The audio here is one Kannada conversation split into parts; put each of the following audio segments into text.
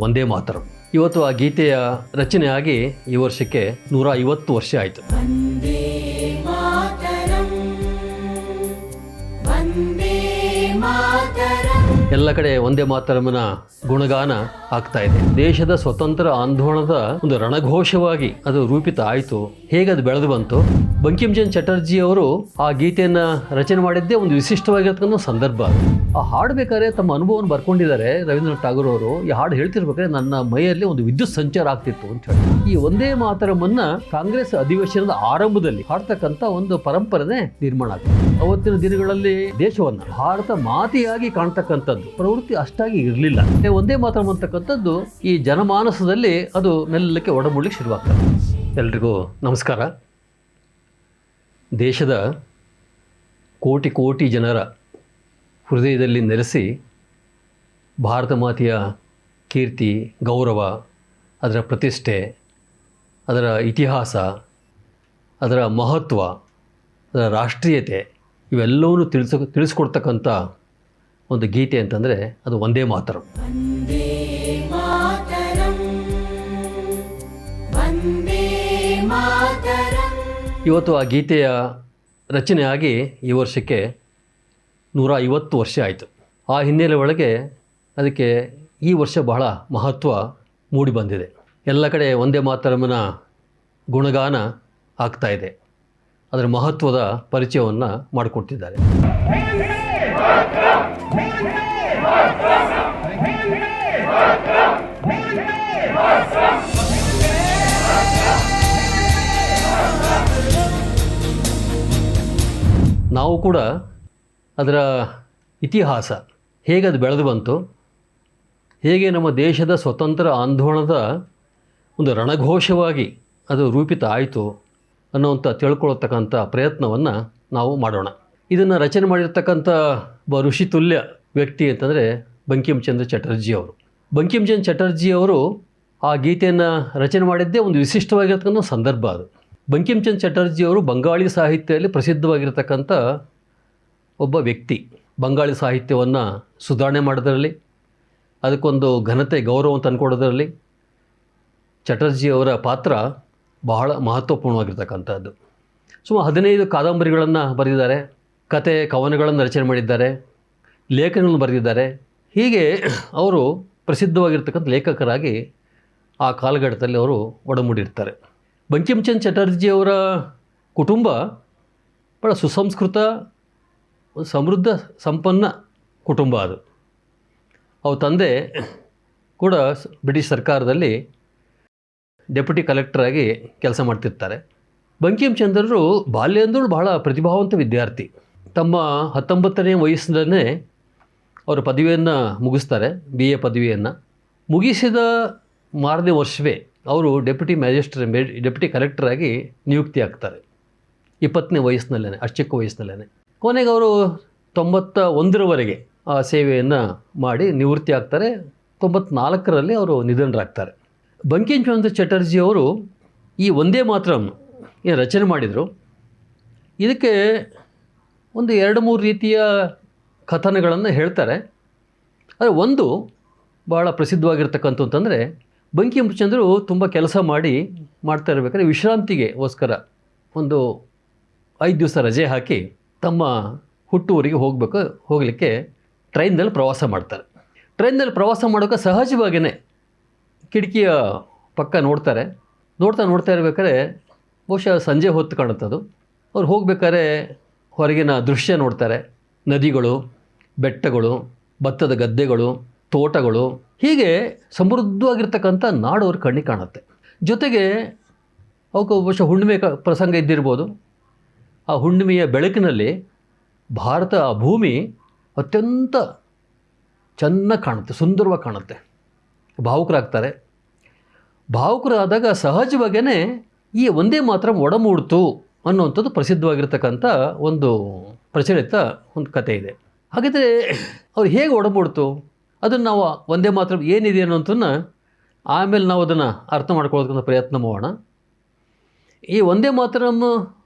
ವಂದೇ ಮಾತರಂ. ಇವತ್ತು ಆ ಗೀತೆಯ ರಚನೆಯಾಗಿ ಈ ವರ್ಷಕ್ಕೆ 150 ವರ್ಷ ಆಯಿತು. ಎಲ್ಲ ಕಡೆ ವಂದೇ ಮಾತರಂನ ಗುಣಗಾನ ಆಗ್ತಾ ಇದೆ. ದೇಶದ ಸ್ವತಂತ್ರ ಆಂದೋಲನದ ಒಂದು ರಣಘೋಷವಾಗಿ ಅದು ರೂಪಿತ ಆಯಿತು. ಹೇಗೆ ಅದು ಬೆಳೆದು ಬಂತು? ಬಂಕಿಂಚಂದ್ರ ಚಟರ್ಜಿ ಅವರು ಆ ಗೀತೆಯನ್ನ ರಚನೆ ಮಾಡಿದ್ದೇ ಒಂದು ವಿಶಿಷ್ಟವಾಗಿರ್ತಕ್ಕಂಥ ಸಂದರ್ಭ. ಆ ಹಾಡು ಬೇಕಾದ್ರೆ ತಮ್ಮ ಅನುಭವವನ್ನು ಬರ್ಕೊಂಡಿದ್ದಾರೆ ರವೀಂದ್ರನಾಥ್ ಟಾಗೂರ್ ಅವರು. ಈ ಹಾಡು ಹೇಳ್ತಿರ್ಬೇಕಾದ್ರೆ ನನ್ನ ಮೈಯಲ್ಲಿ ಒಂದು ವಿದ್ಯುತ್ ಸಂಚಾರ ಆಗ್ತಿತ್ತು ಅಂತ ಹೇಳಿ. ಈ ವಂದೇ ಮಾತರಮನ್ನ ಕಾಂಗ್ರೆಸ್ ಅಧಿವೇಶನದ ಆರಂಭದಲ್ಲಿ ಹಾಡ್ತಕ್ಕಂಥ ಒಂದು ಪರಂಪರೆನೇ ನಿರ್ಮಾಣ ಆಗ್ತದೆ. ಅವತ್ತಿನ ದಿನಗಳಲ್ಲಿ ದೇಶವನ್ನ ಭಾರತ ಮಾತೆಯಾಗಿ ಕಾಣ್ತಕ್ಕಂಥದ್ದು ಪ್ರವೃತ್ತಿ ಅಷ್ಟಾಗಿ ಇರಲಿಲ್ಲ. ವಂದೇ ಮಾತರಂ ಅಂತಕ್ಕಂಥದ್ದು ಈ ಜನಮಾನಸದಲ್ಲಿ ಅದು ಮೆಲ್ಲಕ್ಕೆ ಒಡಮೂಡ್ಲಿಕ್ಕೆ ಶುರುವಾಗ್ತದೆ. ಎಲ್ರಿಗೂ ನಮಸ್ಕಾರ. ದೇಶದ ಕೋಟಿ ಕೋಟಿ ಜನರ ಹೃದಯದಲ್ಲಿ ನೆಲೆಸಿ ಭಾರತ ಮಾತೆಯ ಕೀರ್ತಿ, ಗೌರವ, ಅದರ ಪ್ರತಿಷ್ಠೆ, ಅದರ ಇತಿಹಾಸ, ಅದರ ಮಹತ್ವ, ಅದರ ರಾಷ್ಟ್ರೀಯತೆ ಇವೆಲ್ಲವನ್ನೂ ತಿಳಿಸ್ಕೊಡ್ತಕ್ಕಂಥ ಒಂದು ಗೀತೆ ಅಂತಂದರೆ ಅದು ವಂದೇ ಮಾತರಂ. ಇವತ್ತು ಆ ಗೀತೆಯ ರಚನೆಯಾಗಿ ಈ ವರ್ಷಕ್ಕೆ 150 ವರ್ಷ ಆಯಿತು. ಆ ಹಿನ್ನೆಲೆ ಒಳಗೆ ಅದಕ್ಕೆ ಈ ವರ್ಷ ಬಹಳ ಮಹತ್ವ ಮೂಡಿ ಬಂದಿದೆ. ಎಲ್ಲ ಕಡೆ ವಂದೇ ಮಾತರಂನ ಗುಣಗಾನ ಆಗ್ತಾ ಇದೆ. ಅದರ ಮಹತ್ವದ ಪರಿಚಯವನ್ನು ಮಾಡಿಕೊಡ್ತಿದ್ದಾರೆ. ನಾವು ಕೂಡ ಅದರ ಇತಿಹಾಸ, ಹೇಗೆ ಅದು ಬೆಳೆದು ಬಂತು, ಹೇಗೆ ನಮ್ಮ ದೇಶದ ಸ್ವತಂತ್ರ ಆಂದೋಲನದ ಒಂದು ರಣಘೋಷವಾಗಿ ಅದು ರೂಪಿತ ಆಯಿತು ಅನ್ನೋವಂಥ ತಿಳ್ಕೊಳ್ತಕ್ಕಂಥ ಪ್ರಯತ್ನವನ್ನು ನಾವು ಮಾಡೋಣ. ಇದನ್ನು ರಚನೆ ಮಾಡಿರ್ತಕ್ಕಂಥ ಋಷಿತುಲ್ಯ ವ್ಯಕ್ತಿ ಅಂತಂದರೆ ಬಂಕಿಂಚಂದ್ರ ಚಟರ್ಜಿ ಅವರು. ಬಂಕಿಂಚಂದ್ರ ಚಟರ್ಜಿ ಅವರು ಆ ಗೀತೆಯನ್ನು ರಚನೆ ಮಾಡಿದ್ದೇ ಒಂದು ವಿಶಿಷ್ಟವಾಗಿರ್ತಕ್ಕಂಥ ಸಂದರ್ಭ ಅದು. ಬಂಕಿಂಚಂದ್ರ ಚಟರ್ಜಿ ಅವರು ಬಂಗಾಳಿ ಸಾಹಿತ್ಯದಲ್ಲಿ ಪ್ರಸಿದ್ಧವಾಗಿರ್ತಕ್ಕಂಥ ಒಬ್ಬ ವ್ಯಕ್ತಿ. ಬಂಗಾಳಿ ಸಾಹಿತ್ಯವನ್ನು ಸುಧಾರಣೆ ಮಾಡೋದರಲ್ಲಿ, ಅದಕ್ಕೊಂದು ಘನತೆ, ಗೌರವ ತಂದುಕೊಡೋದರಲ್ಲಿ ಚಟರ್ಜಿಯವರ ಪಾತ್ರ ಬಹಳ ಮಹತ್ವಪೂರ್ಣವಾಗಿರ್ತಕ್ಕಂಥದ್ದು. ಸುಮಾರು 15 ಕಾದಂಬರಿಗಳನ್ನು ಬರೆದಿದ್ದಾರೆ, ಕತೆ ಕವನಗಳನ್ನು ರಚನೆ ಮಾಡಿದ್ದಾರೆ, ಲೇಖನಗಳನ್ನು ಬರೆದಿದ್ದಾರೆ. ಹೀಗೆ ಅವರು ಪ್ರಸಿದ್ಧವಾಗಿರ್ತಕ್ಕಂಥ ಲೇಖಕರಾಗಿ ಆ ಕಾಲಘಟ್ಟದಲ್ಲಿ ಅವರು ಒಡಮೂಡಿರ್ತಾರೆ. ಬಂಕಿಂಚಂದ್ರ ಚಟರ್ಜಿಯವರ ಕುಟುಂಬ ಬಹಳ ಸುಸಂಸ್ಕೃತ, ಸಮೃದ್ಧ, ಸಂಪನ್ನ ಕುಟುಂಬ ಅದು. ಅವ್ರ ತಂದೆ ಕೂಡ ಬ್ರಿಟಿಷ್ ಸರ್ಕಾರದಲ್ಲಿ ಡೆಪ್ಯೂಟಿ ಕಲೆಕ್ಟರಾಗಿ ಕೆಲಸ ಮಾಡ್ತಿರ್ತಾರೆ. ಬಂಕಿಂಚಂದ್ರರು ಬಾಲ್ಯದಿಂದಲೂ ಬಹಳ ಪ್ರತಿಭಾವಂತ ವಿದ್ಯಾರ್ಥಿ. ತಮ್ಮ 19ನೇ ವಯಸ್ಸಿನಲ್ಲೇ ಅವರು ಪದವಿಯನ್ನು ಮುಗಿಸ್ತಾರೆ, BA ಪದವಿಯನ್ನು. ಮುಗಿಸಿದ ಮಾರನೇ ವರ್ಷವೇ ಅವರು ಡೆಪ್ಯೂಟಿ ಕಲೆಕ್ಟರಾಗಿ ನಿಯುಕ್ತಿ ಆಗ್ತಾರೆ. 20ನೇ ವಯಸ್ಸಿನಲ್ಲೇ, ಅಷ್ಟು ಚಿಕ್ಕ ವಯಸ್ಸಿನಲ್ಲೇ. ಕೊನೆಗೆ ಅವರು 91ರವರೆಗೆ ಆ ಸೇವೆಯನ್ನು ಮಾಡಿ ನಿವೃತ್ತಿ ಆಗ್ತಾರೆ. 94ರಲ್ಲಿ ಅವರು ನಿಧನರಾಗ್ತಾರೆ. ಬಂಕಿಂಚಂದ್ರ ಚಟರ್ಜಿ ಅವರು ಈ ವಂದೇ ಮಾತರಂ ಏನು ರಚನೆ ಮಾಡಿದರು, ಇದಕ್ಕೆ ಒಂದು 2-3 ರೀತಿಯ ಕಥನಗಳನ್ನು ಹೇಳ್ತಾರೆ. ಆದರೆ ಒಂದು ಭಾಳ ಪ್ರಸಿದ್ಧವಾಗಿರ್ತಕ್ಕಂಥದ್ದು ಬಂಕಿಂಚಂದ್ರರು ತುಂಬ ಕೆಲಸ ಮಾಡ್ತಾ ಇರಬೇಕಾದ್ರೆ ವಿಶ್ರಾಂತಿಗೋಸ್ಕರ ಒಂದು 5 ದಿವಸ ರಜೆ ಹಾಕಿ ತಮ್ಮ ಹುಟ್ಟೂರಿಗೆ ಹೋಗಲಿಕ್ಕೆ ಟ್ರೈನ್ನಲ್ಲಿ ಪ್ರವಾಸ ಮಾಡ್ತಾರೆ. ಟ್ರೈನ್ನಲ್ಲಿ ಪ್ರವಾಸ ಮಾಡೋಕೆ ಸಹಜವಾಗಿಯೇ ಕಿಟಕಿಯ ಪಕ್ಕ ನೋಡ್ತಾ ಇರಬೇಕಾದ್ರೆ ಬಹುಶಃ ಸಂಜೆ ಹೊತ್ತು ಕಾಣುತ್ತದು. ಅವ್ರು ಹೋಗ್ಬೇಕಾದ್ರೆ ಹೊರಗಿನ ದೃಶ್ಯ ನೋಡ್ತಾರೆ. ನದಿಗಳು, ಬೆಟ್ಟಗಳು, ಭತ್ತದ ಗದ್ದೆಗಳು, ತೋಟಗಳು, ಹೀಗೆ ಸಮೃದ್ಧವಾಗಿರ್ತಕ್ಕಂಥ ನಾಡು ಅವ್ರ ಕಣ್ಣಿಗೆ ಕಾಣುತ್ತೆ. ಜೊತೆಗೆ ಅವಕ್ಕೆ ಬಹುಶಃ ಹುಣ್ಣಿಮೆ ಪ್ರಸಂಗ ಇದ್ದಿರ್ಬೋದು. ಆ ಹುಣ್ಣಿಮೆಯ ಬೆಳಕಿನಲ್ಲಿ ಭಾರತ, ಆ ಭೂಮಿ ಅತ್ಯಂತ ಚೆನ್ನಾಗಿ ಕಾಣುತ್ತೆ, ಸುಂದರವಾಗಿ ಕಾಣುತ್ತೆ. ಭಾವುಕರಾಗ್ತಾರೆ. ಭಾವುಕರಾದಾಗ ಸಹಜವಾಗಿಯೇ ಈ ವಂದೇ ಮಾತರಂ ಒಡಮೂಡ್ತು ಅನ್ನುವಂಥದ್ದು ಪ್ರಸಿದ್ಧವಾಗಿರ್ತಕ್ಕಂಥ ಒಂದು ಪ್ರಚಲಿತ ಒಂದು ಕಥೆ ಇದೆ. ಹಾಗಿದ್ರೆ ಅವ್ರು ಹೇಗೆ ಒಡಮೂಡ್ತು, ಅದನ್ನು ನಾವು ವಂದೇ ಮಾತರಂ ಏನಿದೆ ಅನ್ನೋಂಥನ್ನು ಆಮೇಲೆ ನಾವು ಅದನ್ನು ಅರ್ಥ ಮಾಡ್ಕೊಳ್ಳೋದಕ್ಕಂಥ ಪ್ರಯತ್ನ ಮಾಡೋಣ. ಈ ವಂದೇ ಮಾತರಂ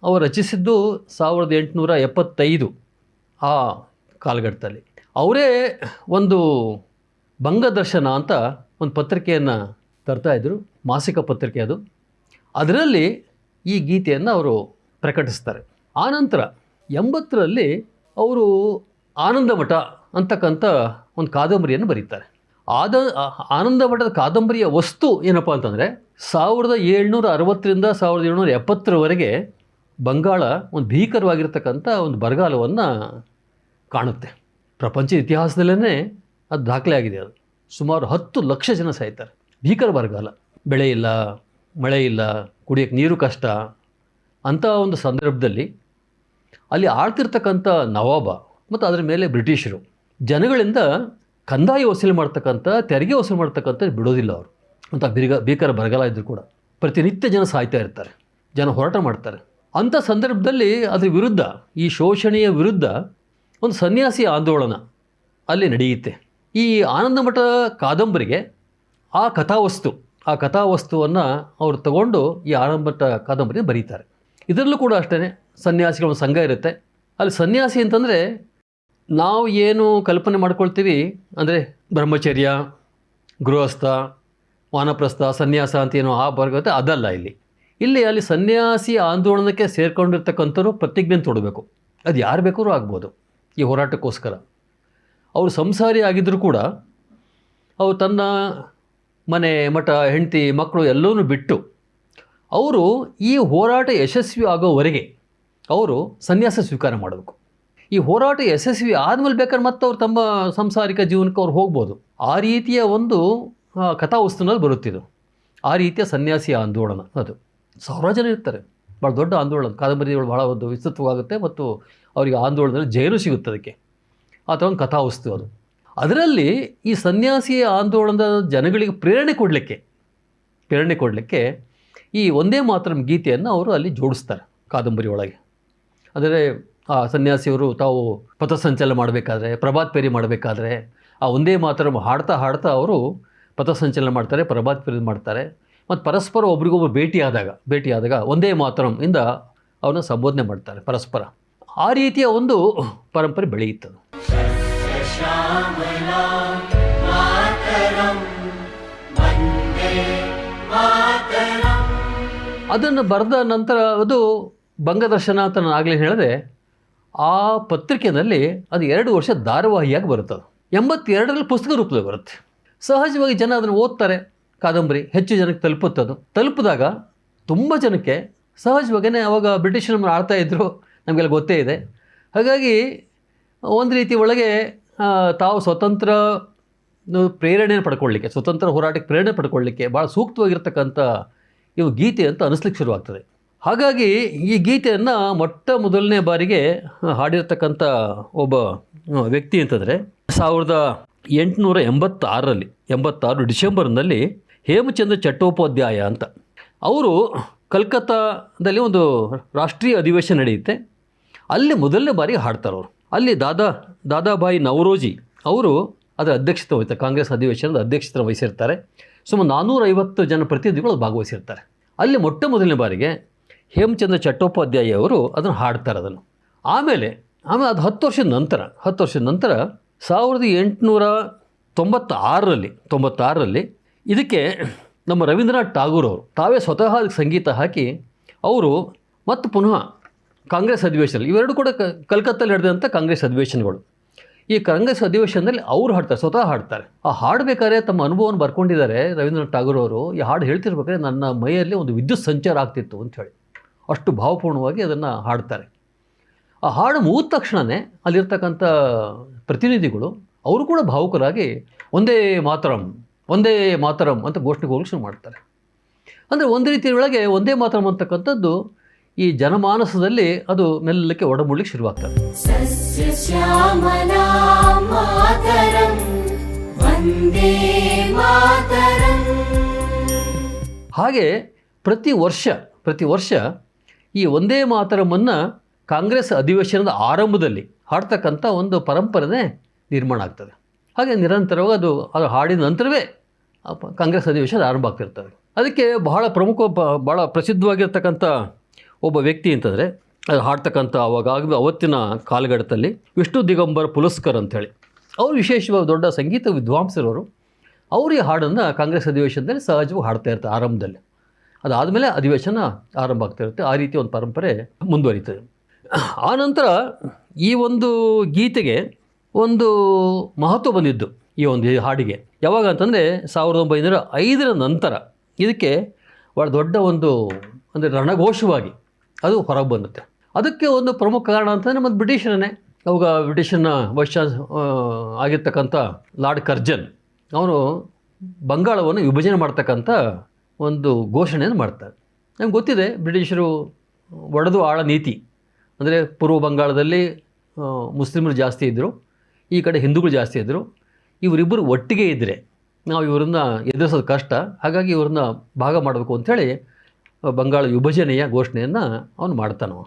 ಅವರು ರಚಿಸಿದ್ದು 1875 ಆ ಕಾಲಘಟ್ಟದಲ್ಲಿ. ಅವರೇ ಒಂದು ಬಂಗದರ್ಶನ ಅಂತ ಒಂದು ಪತ್ರಿಕೆಯನ್ನು ತರ್ತಾಯಿದ್ರು, ಮಾಸಿಕ ಪತ್ರಿಕೆ ಅದು. ಅದರಲ್ಲಿ ಈ ಗೀತೆಯನ್ನು ಅವರು ಪ್ರಕಟಿಸ್ತಾರೆ. ಆನಂತರ 80ರಲ್ಲಿ ಅವರು ಆನಂದ ಮಠ ಅಂತಕ್ಕಂಥ ಒಂದು ಕಾದಂಬರಿಯನ್ನು ಬರೀತಾರೆ. ಆನಂದ ಮಠದ ಕಾದಂಬರಿಯ ವಸ್ತು ಏನಪ್ಪ ಅಂತಂದರೆ 1760ರಿಂದ 1770ರವರೆಗೆ ಬಂಗಾಳ ಒಂದು ಭೀಕರವಾಗಿರ್ತಕ್ಕಂಥ ಒಂದು ಬರಗಾಲವನ್ನು ಕಾಣುತ್ತೆ. ಪ್ರಪಂಚ ಇತಿಹಾಸದಲ್ಲೇ ಅದು ದಾಖಲೆ ಆಗಿದೆ. ಅದು ಸುಮಾರು 10 ಲಕ್ಷ ಜನ ಸಾಯ್ತಾರೆ. ಭೀಕರ ಬರಗಾಲ, ಬೆಳೆ ಇಲ್ಲ, ಮಳೆ ಇಲ್ಲ, ಕುಡಿಯೋಕ್ಕೆ ನೀರು ಕಷ್ಟ. ಅಂಥ ಒಂದು ಸಂದರ್ಭದಲ್ಲಿ ಅಲ್ಲಿ ಆಳ್ತಿರ್ತಕ್ಕಂಥ ನವಾಬ ಮತ್ತು ಅದರ ಮೇಲೆ ಬ್ರಿಟಿಷರು ಜನಗಳಿಂದ ಕಂದಾಯ ವಸೂಲಿ ಮಾಡ್ತಕ್ಕಂಥ, ತೆರಿಗೆ ವಸೂಲಿ ಮಾಡ್ತಕ್ಕಂಥ ಬಿಡೋದಿಲ್ಲ ಅವರು. ಅಂತ ಭೀಕರ ಬರಗಾಲ ಇದ್ದರೂ ಕೂಡ ಪ್ರತಿನಿತ್ಯ ಜನ ಸಾಯ್ತಾ ಇರ್ತಾರೆ, ಜನ ಹೋರಾಟ ಮಾಡ್ತಾರೆ. ಅಂಥ ಸಂದರ್ಭದಲ್ಲಿ ಅದ್ರ ವಿರುದ್ಧ, ಈ ಶೋಷಣೆಯ ವಿರುದ್ಧ ಒಂದು ಸನ್ಯಾಸಿ ಆಂದೋಲನ ಅಲ್ಲಿ ನಡೆಯುತ್ತೆ. ಈ ಆನಂದ ಮಠ ಕಾದಂಬರಿಗೆ ಆ ಕಥಾವಸ್ತುವನ್ನು ಅವರು ತಗೊಂಡು ಈ ಆನಂದ ಮಠ ಕಾದಂಬರಿ ಬರೀತಾರೆ. ಇದರಲ್ಲೂ ಕೂಡ ಅಷ್ಟೇ ಸನ್ಯಾಸಿಗಳ ಒಂದು ಸಂಘ ಇರುತ್ತೆ. ಅಲ್ಲಿ ಸನ್ಯಾಸಿ ಅಂತಂದರೆ ನಾವು ಏನು ಕಲ್ಪನೆ ಮಾಡ್ಕೊಳ್ತೀವಿ ಅಂದರೆ ಬ್ರಹ್ಮಚರ್ಯ, ಗೃಹಸ್ಥ, ವಾನಪ್ರಸ್ಥ, ಸನ್ಯಾಸ ಅಂತ ಏನೋ ಆ ಬರುತ್ತೆ, ಅದಲ್ಲ. ಇಲ್ಲಿ ಅಲ್ಲಿ ಸನ್ಯಾಸಿ ಆಂದೋಲನಕ್ಕೆ ಸೇರ್ಕೊಂಡಿರ್ತಕ್ಕಂಥವ್ರು ಪ್ರತಿಜ್ಞೆ ತೊಡಬೇಕು. ಅದು ಯಾರು ಬೇಕಾದ್ರೂ ಆಗ್ಬೋದು ಈ ಹೋರಾಟಕ್ಕೋಸ್ಕರ. ಅವರು ಸಂಸಾರಿ ಆಗಿದ್ದರೂ ಕೂಡ ಅವರು ತನ್ನ ಮನೆ, ಮಠ, ಹೆಂಡತಿ, ಮಕ್ಕಳು ಎಲ್ಲವನ್ನೂ ಬಿಟ್ಟು ಅವರು ಈ ಹೋರಾಟ ಯಶಸ್ವಿ ಆಗೋವರೆಗೆ ಅವರು ಸನ್ಯಾಸ ಸ್ವೀಕಾರ ಮಾಡಬೇಕು. ಈ ಹೋರಾಟ ಯಶಸ್ವಿ ಆದಮೇಲೆ ಬೇಕಾದ್ರೆ ಮತ್ತೆ ಅವ್ರು ತಮ್ಮ ಸಾಂಸಾರಿಕ ಜೀವನಕ್ಕೆ ಅವ್ರು ಹೋಗ್ಬೋದು. ಆ ರೀತಿಯ ಒಂದು ಕಥಾವಸ್ತುನಲ್ಲಿ ಬರುತ್ತಿದ್ದು, ಆ ರೀತಿಯ ಸನ್ಯಾಸಿ ಆಂದೋಲನ. ಅದು ಸಾವಿರಾರು ಜನ ಇರ್ತಾರೆ, ಭಾಳ ದೊಡ್ಡ ಆಂದೋಲನ. ಕಾದಂಬರಿಗಳು ಭಾಳ ಒಂದು ವಿಸ್ತೃತವಾಗುತ್ತೆ ಮತ್ತು ಅವರಿಗೆ ಆಂದೋಲನದಲ್ಲಿ ಜಯನೂ ಸಿಗುತ್ತೆ ಅದಕ್ಕೆ. ಆ ಥರ ಒಂದು ಕಥಾವಸ್ತು ಅದು. ಅದರಲ್ಲಿ ಈ ಸನ್ಯಾಸಿ ಆಂದೋಲನದ ಜನಗಳಿಗೆ ಪ್ರೇರಣೆ ಕೊಡಲಿಕ್ಕೆ ಈ ಒಂದೇ ಮಾತರಂ ಗೀತೆಯನ್ನು ಅವರು ಅಲ್ಲಿ ಜೋಡಿಸ್ತಾರೆ ಕಾದಂಬರಿ ಒಳಗೆ. ಅಂದರೆ ಆ ಸನ್ಯಾಸಿಯವರು ತಾವು ಪಥಸಂಚಲನ ಮಾಡಬೇಕಾದ್ರೆ, ಪ್ರಭಾತ್ ಫೇರಿ ಮಾಡಬೇಕಾದ್ರೆ ಆ ಒಂದೇ ಮಾತರಂ ಹಾಡ್ತಾ ಅವರು ಪಥಸಂಚಲನ ಮಾಡ್ತಾರೆ, ಪ್ರಭಾತ್ ಫೇರಿ ಮಾಡ್ತಾರೆ. ಮತ್ತು ಪರಸ್ಪರ ಒಬ್ರಿಗೊಬ್ಬರು ಭೇಟಿಯಾದಾಗ ಒಂದೇ ಮಾತರಂ ಇಂದ ಅವನ್ನ ಸಂಬೋಧನೆ ಮಾಡ್ತಾರೆ ಪರಸ್ಪರ. ಆ ರೀತಿಯ ಒಂದು ಪರಂಪರೆ ಬೆಳೆಯುತ್ತದೆ. ಅದನ್ನು ಬರೆದ ನಂತರ ಅದು ಬಂಗದರ್ಶನ ಅಂತ ನಾನು ಆಗಲೇ ಹೇಳಿದೆ. ಆ ಪತ್ರಿಕೆಯಲ್ಲಿ ಅದು 2 ವರ್ಷ ಧಾರಾವಾಹಿಯಾಗಿ ಬರುತ್ತದೆ. 82ರಲ್ಲಿ ಪುಸ್ತಕ ರೂಪದಲ್ಲಿ ಬರುತ್ತೆ. ಸಹಜವಾಗಿ ಜನ ಅದನ್ನು ಓದ್ತಾರೆ. ಕಾದಂಬರಿ ಹೆಚ್ಚು ಜನಕ್ಕೆ ತಲುಪುತ್ತದು. ತಲುಪಿದಾಗ ತುಂಬ ಜನಕ್ಕೆ ಸಹಜವಾಗಿಯೇ ಅವಾಗ ಬ್ರಿಟಿಷರು ನಮ್ಮನ್ನು ಆಳ್ತಾ ಇದ್ದರು, ನಮಗೆಲ್ಲ ಗೊತ್ತೇ ಇದೆ. ಹಾಗಾಗಿ ಒಂದು ರೀತಿ ಒಳಗೆ ತಾವು ಸ್ವತಂತ್ರ ಹೋರಾಟಕ್ಕೆ ಪ್ರೇರಣೆ ಪಡ್ಕೊಳ್ಳಿಕ್ಕೆ ಭಾಳ ಸೂಕ್ತವಾಗಿರ್ತಕ್ಕಂಥ ಇವು ಗೀತೆ ಅಂತ ಅನ್ನಿಸ್ಲಿಕ್ಕೆ ಶುರುವಾಗ್ತದೆ. ಹಾಗಾಗಿ ಈ ಗೀತೆಯನ್ನು ಮೊಟ್ಟ ಮೊದಲನೇ ಬಾರಿಗೆ ಹಾಡಿರ್ತಕ್ಕಂಥ ಒಬ್ಬ ವ್ಯಕ್ತಿ ಅಂತಂದರೆ 1886 ಡಿಸೆಂಬರ್ನಲ್ಲಿ ಹೇಮಚಂದ್ರ ಚಟ್ಟೋಪಾಧ್ಯಾಯ ಅಂತ. ಅವರು ಕಲ್ಕತ್ತಾದಲ್ಲಿ ಒಂದು ರಾಷ್ಟ್ರೀಯ ಅಧಿವೇಶನ ನಡೆಯುತ್ತೆ. ಅಲ್ಲಿ ಮೊದಲನೇ ಬಾರಿಗೆ ಹಾಡ್ತಾರೆ ಅವರು. ಅಲ್ಲಿ ದಾದಾಭಾಯಿ ನವರೋಜಿ ಅವರು ಅದರ ಅಧ್ಯಕ್ಷತೆ ವಹಿಸ್ತಾರೆ. ಕಾಂಗ್ರೆಸ್ ಅಧಿವೇಶನದ ಅಧ್ಯಕ್ಷತೆ ವಹಿಸಿರ್ತಾರೆ. ಸುಮಾರು 450 ಜನ ಪ್ರತಿನಿಧಿಗಳು ಭಾಗವಹಿಸಿರ್ತಾರೆ. ಅಲ್ಲಿ ಮೊಟ್ಟ ಮೊದಲನೇ ಬಾರಿಗೆ ಹೇಮಚಂದ್ರ ಚಟ್ಟೋಪಾಧ್ಯಾಯ ಅವರು ಅದನ್ನು ಹಾಡ್ತಾರೆ. ಆಮೇಲೆ ಅದು 10 ವರ್ಷದ ನಂತರ 1896ರಲ್ಲಿ ಇದಕ್ಕೆ ನಮ್ಮ ರವೀಂದ್ರನಾಥ್ ಠಾಗೂರ್ ಅವರು ತಾವೇ ಸ್ವತಃ ಸಂಗೀತ ಹಾಕಿ ಅವರು ಮತ್ತು ಪುನಃ ಕಾಂಗ್ರೆಸ್ ಅಧಿವೇಶನ, ಇವೆರಡು ಕೂಡ ಕಲ್ಕತ್ತಲ್ಲಿ ನಡೆದಂಥ ಕಾಂಗ್ರೆಸ್ ಅಧಿವೇಶನಗಳು. ಈ ಕಾಂಗ್ರೆಸ್ ಅಧಿವೇಶನದಲ್ಲಿ ಅವರು ಸ್ವತಃ ಹಾಡ್ತಾರೆ. ಆ ಹಾಡಬೇಕಾದ್ರೆ ತಮ್ಮ ಅನುಭವವನ್ನು ಬರ್ಕೊಂಡಿದ್ದಾರೆ ರವೀಂದ್ರನಾಥ್ ಠಾಗೂರ್ ಅವರು. ಈ ಹಾಡು ಹೇಳ್ತಿರ್ಬೇಕಾದ್ರೆ ನನ್ನ ಮೈಯಲ್ಲಿ ಒಂದು ವಿದ್ಯುತ್ ಸಂಚಾರ ಆಗ್ತಿತ್ತು ಅಂಥೇಳಿ ಅಷ್ಟು ಭಾವಪೂರ್ಣವಾಗಿ ಅದನ್ನು ಹಾಡ್ತಾರೆ. ಆ ಹಾಡು ಮುಗಿದ ತಕ್ಷಣವೇ ಅಲ್ಲಿರ್ತಕ್ಕಂಥ ಪ್ರತಿನಿಧಿಗಳು ಅವರು ಕೂಡ ಭಾವುಕರಾಗಿ ಒಂದೇ ಮಾತರಂ ಅಂತ ಘೋಷಣೆ ಹೋಗಲು ಶುರು ಮಾಡ್ತಾರೆ. ಅಂದರೆ ಒಂದು ರೀತಿಯೊಳಗೆ ಒಂದೇ ಮಾತರಂ ಅಂತಕ್ಕಂಥದ್ದು ಈ ಜನಮಾನಸದಲ್ಲಿ ಅದು ಮೆಲ್ಲಕ್ಕೆ ಒಡಮೂಡಲಿಕ್ಕೆ ಶುರುವಾಗ್ತದೆ. ಹಾಗೆ ಪ್ರತಿ ವರ್ಷ ಈ ಒಂದೇ ಮಾತರಮನ್ನು ಕಾಂಗ್ರೆಸ್ ಅಧಿವೇಶನದ ಆರಂಭದಲ್ಲಿ ಹಾಡ್ತಕ್ಕಂಥ ಒಂದು ಪರಂಪರೆ ನಿರ್ಮಾಣ ಆಗ್ತದೆ. ಹಾಗೆ ನಿರಂತರವಾಗಿ ಅದು ಹಾಡಿದ ನಂತರವೇ ಕಾಂಗ್ರೆಸ್ ಅಧಿವೇಶನ ಆರಂಭ ಆಗ್ತಿರ್ತದೆ. ಅದಕ್ಕೆ ಬಹಳ ಭಾಳ ಪ್ರಸಿದ್ಧವಾಗಿರ್ತಕ್ಕಂಥ ಒಬ್ಬ ವ್ಯಕ್ತಿ ಅಂತಂದರೆ ಅದು ಹಾಡ್ತಕ್ಕಂಥ ಅವತ್ತಿನ ಕಾಲಘಟ್ಟದಲ್ಲಿ ವಿಷ್ಣು ದಿಗಂಬರ್ ಪುಲಸ್ಕರ್ ಅಂಥೇಳಿ ಅವರು ವಿಶೇಷವಾಗಿ ದೊಡ್ಡ ಸಂಗೀತ ವಿದ್ವಾಂಸರವರು. ಅವರು ಈ ಹಾಡನ್ನು ಕಾಂಗ್ರೆಸ್ ಅಧಿವೇಶನದಲ್ಲಿ ಸಹಜವಾಗಿ ಹಾಡ್ತಾ ಇರ್ತಾರೆ ಆರಂಭದಲ್ಲಿ. ಅದಾದಮೇಲೆ ಅಧಿವೇಶನ ಆರಂಭ ಆಗ್ತಾ ಇರುತ್ತೆ. ಆ ರೀತಿ ಒಂದು ಪರಂಪರೆ ಮುಂದುವರಿತದೆ. ಆನಂತರ ಈ ಒಂದು ಗೀತೆಗೆ ಒಂದು ಮಹತ್ವ ಬಂದಿದ್ದು ಈ ಒಂದು ಹಾಡಿಗೆ ಯಾವಾಗ ಅಂತಂದರೆ 1905 ನಂತರ ಇದಕ್ಕೆ ಭಾಳ ದೊಡ್ಡ ಒಂದು ಅಂದರೆ ರಣಘೋಷವಾಗಿ ಅದು ಹೊರಗೆ ಬಂದುತ್ತೆ. ಅದಕ್ಕೆ ಒಂದು ಪ್ರಮುಖ ಕಾರಣ ಅಂತಂದರೆ ಮತ್ತು ಬ್ರಿಟಿಷರನ್ನೇ. ಅವಾಗ ಬ್ರಿಟಿಷನ್ನ ಆಗಿರ್ತಕ್ಕಂಥ ಲಾರ್ಡ್ ಕರ್ಜನ್ ಅವರು ಬಂಗಾಳವನ್ನು ವಿಭಜನೆ ಮಾಡ್ತಕ್ಕಂಥ ಒಂದು ಘೋಷಣೆಯನ್ನು ಮಾಡ್ತಾರೆ. ನಮ್ಗೆ ಗೊತ್ತಿದೆ ಬ್ರಿಟಿಷರು ಒಡೆದು ಆಳ ನೀತಿ. ಅಂದರೆ ಪೂರ್ವ ಬಂಗಾಳದಲ್ಲಿ ಮುಸ್ಲಿಮರು ಜಾಸ್ತಿ ಇದ್ದರು, ಈ ಕಡೆ ಹಿಂದೂಗಳು ಜಾಸ್ತಿ ಇದ್ದರು. ಇವರಿಬ್ಬರು ಒಟ್ಟಿಗೆ ಇದ್ದರೆ ನಾವು ಇವರನ್ನ ಎದುರಿಸೋದು ಕಷ್ಟ, ಹಾಗಾಗಿ ಇವ್ರನ್ನ ಭಾಗ ಮಾಡಬೇಕು ಅಂಥೇಳಿ ಬಂಗಾಳ ವಿಭಜನೆಯ ಘೋಷಣೆಯನ್ನು ಅವನು ಮಾಡ್ತಾನವ.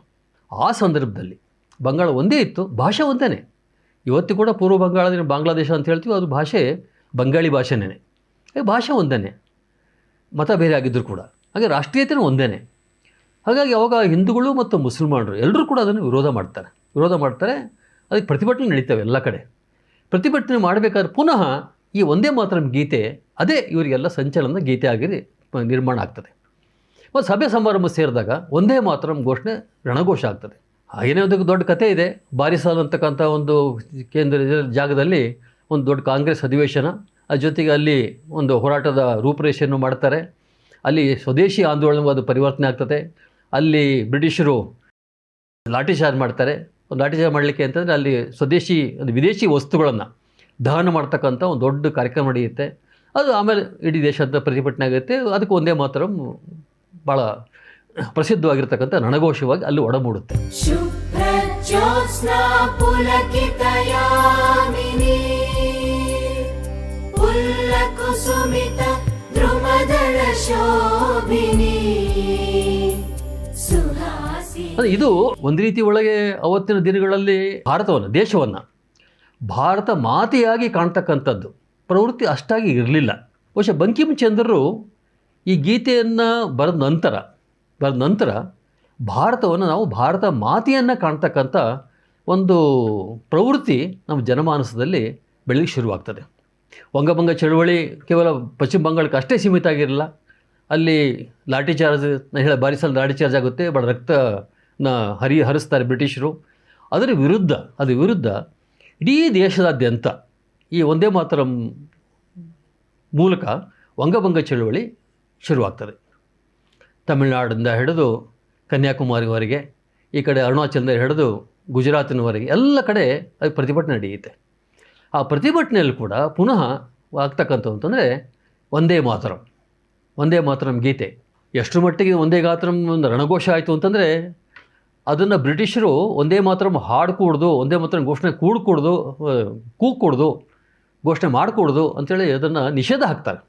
ಆ ಸಂದರ್ಭದಲ್ಲಿ ಬಂಗಾಳ ಒಂದೇ ಇತ್ತು, ಭಾಷೆ ಒಂದೇ. ಇವತ್ತು ಕೂಡ ಪೂರ್ವ ಬಂಗಾಳದಲ್ಲಿ ಬಾಂಗ್ಲಾದೇಶ ಅಂತ ಹೇಳ್ತೀವಿ, ಅದು ಭಾಷೆ ಬಂಗಾಳಿ ಭಾಷೆನೇ, ಭಾಷೆ ಒಂದೇ, ಮತ ಬೇರೆ ಆಗಿದ್ದರೂ ಕೂಡ. ಹಾಗೆ ರಾಷ್ಟ್ರೀಯತೆಯೂ ಒಂದೇ. ಹಾಗಾಗಿ ಅವಾಗ ಹಿಂದೂಗಳು ಮತ್ತು ಮುಸಲ್ಮಾನರು ಎಲ್ಲರೂ ಕೂಡ ಅದನ್ನು ವಿರೋಧ ಮಾಡ್ತಾರೆ. ಅದಕ್ಕೆ ಪ್ರತಿಭಟನೆ ನಡೀತವೆ ಎಲ್ಲ ಕಡೆ. ಪ್ರತಿಭಟನೆ ಮಾಡಬೇಕಾದ್ರೆ ಪುನಃ ಈ ಒಂದೇ ಮಾತರಂ ಗೀತೆ ಅದೇ ಇವರಿಗೆಲ್ಲ ಸಂಚಲನದ ಗೀತೆ ಆಗಿ ನಿರ್ಮಾಣ ಆಗ್ತದೆ. ಮತ್ತು ಸಭೆ ಸಮಾರಂಭ ಸೇರಿದಾಗ ಒಂದೇ ಮಾತರಂ ಘೋಷಣೆ ರಣಘೋಷ ಆಗ್ತದೆ. ಹಾಗೇನೇ ಒಂದು ದೊಡ್ಡ ಕಥೆ ಇದೆ. ಬಾರಿಸಾಲ್ ಅಂತಕ್ಕಂಥ ಒಂದು ಕೇಂದ್ರ ಜಾಗದಲ್ಲಿ ಒಂದು ದೊಡ್ಡ ಕಾಂಗ್ರೆಸ್ ಅಧಿವೇಶನ, ಅದ್ರ ಜೊತೆಗೆ ಅಲ್ಲಿ ಒಂದು ಹೋರಾಟದ ರೂಪರೇಷೆಯನ್ನು ಮಾಡ್ತಾರೆ. ಅಲ್ಲಿ ಸ್ವದೇಶಿ ಆಂದೋಲನವಾದ ಪರಿವರ್ತನೆ ಆಗ್ತದೆ. ಅಲ್ಲಿ ಬ್ರಿಟಿಷರು ಲಾಠಿ ಚಾರ್ಜ್ ಮಾಡ್ತಾರೆ. ಲಾಠಿ ಚಾರ್ಜ್ ಮಾಡಲಿಕ್ಕೆ ಅಂತಂದರೆ ಅಲ್ಲಿ ಸ್ವದೇಶಿ ವಿದೇಶಿ ವಸ್ತುಗಳನ್ನು ದಹನ ಮಾಡ್ತಕ್ಕಂಥ ಒಂದು ದೊಡ್ಡ ಕಾರ್ಯಕ್ರಮ ನಡೆಯುತ್ತೆ. ಅದು ಆಮೇಲೆ ಇಡೀ ದೇಶದ ಪ್ರತಿಭಟನೆ ಆಗುತ್ತೆ. ಅದಕ್ಕೆ ಒಂದೇ ಮಾತರಂ ಭಾಳ ಪ್ರಸಿದ್ಧವಾಗಿರ್ತಕ್ಕಂಥ ರಣಘೋಷವಾಗಿ ಅಲ್ಲಿ ಒಡಮೂಡುತ್ತೆ. ಇದು ಒಂದು ರೀತಿ ಒಳಗೆ ಅವತ್ತಿನ ದಿನಗಳಲ್ಲಿ ದೇಶವನ್ನು ಭಾರತ ಮಾತೆಯಾಗಿ ಕಾಣ್ತಕ್ಕಂಥದ್ದು ಪ್ರವೃತ್ತಿ ಅಷ್ಟಾಗಿ ಇರಲಿಲ್ಲ. ಬಹುಶಃ ಬಂಕಿಮ್ ಚಂದ್ರರು ಈ ಗೀತೆಯನ್ನು ಬರೆದ ನಂತರ ಭಾರತವನ್ನು ನಾವು ಭಾರತ ಮಾತೆಯನ್ನು ಕಾಣ್ತಕ್ಕಂಥ ಒಂದು ಪ್ರವೃತ್ತಿ ನಮ್ಮ ಜನಮಾನಸದಲ್ಲಿ ಬೆಳಲಿಕ್ಕೆ ಶುರುವಾಗ್ತದೆ. ವಂಗಭಂಗ ಚಳುವಳಿ ಕೇವಲ ಪಶ್ಚಿಮ ಬಂಗಾಳಕ್ಕೆ ಅಷ್ಟೇ ಸೀಮಿತ ಆಗಿರಲಿಲ್ಲ. ಅಲ್ಲಿ ಲಾಠಿ ಚಾರ್ಜ್ ಬಾರಿಸಲ್ ಲಾಠಿ ಚಾರ್ಜ್ ಆಗುತ್ತೆ, ಭಾಳ ರಕ್ತನ ಹರಿಸ್ತಾರೆ ಬ್ರಿಟಿಷರು. ಅದರ ವಿರುದ್ಧ ಇಡೀ ದೇಶದಾದ್ಯಂತ ಈ ಒಂದೇ ಮಾತರಂ ಮೂಲಕ ವಂಗಭಂಗ ಚಳುವಳಿ ಶುರುವಾಗ್ತದೆ. ತಮಿಳುನಾಡಿಂದ ಹಿಡಿದು ಕನ್ಯಾಕುಮಾರಿವರೆಗೆ, ಈ ಕಡೆ ಅರುಣಾಚಲದಿಂದ ಹಿಡಿದು ಗುಜರಾತಿನವರೆಗೆ ಎಲ್ಲ ಕಡೆ ಅದು ಪ್ರತಿಭಟನೆ ನಡೆಯುತ್ತೆ. ಆ ಪ್ರತಿಭಟನೆಯಲ್ಲಿ ಕೂಡ ಪುನಃ ಆಗ್ತಕ್ಕಂಥದ್ದು ಅಂತಂದರೆ ಒಂದೇ ಮಾತರಂ ಗೀತೆ ಎಷ್ಟು ಮಟ್ಟಿಗೆ ಒಂದೇ ಮಾತರಂ ಒಂದು ರಣಘೋಷ ಆಯಿತು ಅಂತಂದರೆ ಅದನ್ನು ಬ್ರಿಟಿಷರು ಒಂದೇ ಮಾತರಂ ಹಾಡ್ಕೂಡ್ದು, ಒಂದೇ ಮಾತರಂ ಘೋಷಣೆ ಕೂಗ್ಕೂಡ್ದು, ಘೋಷಣೆ ಮಾಡಿಕೊಡ್ದು ಅಂಥೇಳಿ ಅದನ್ನು ನಿಷೇಧ ಹಾಕ್ತಾರೆ.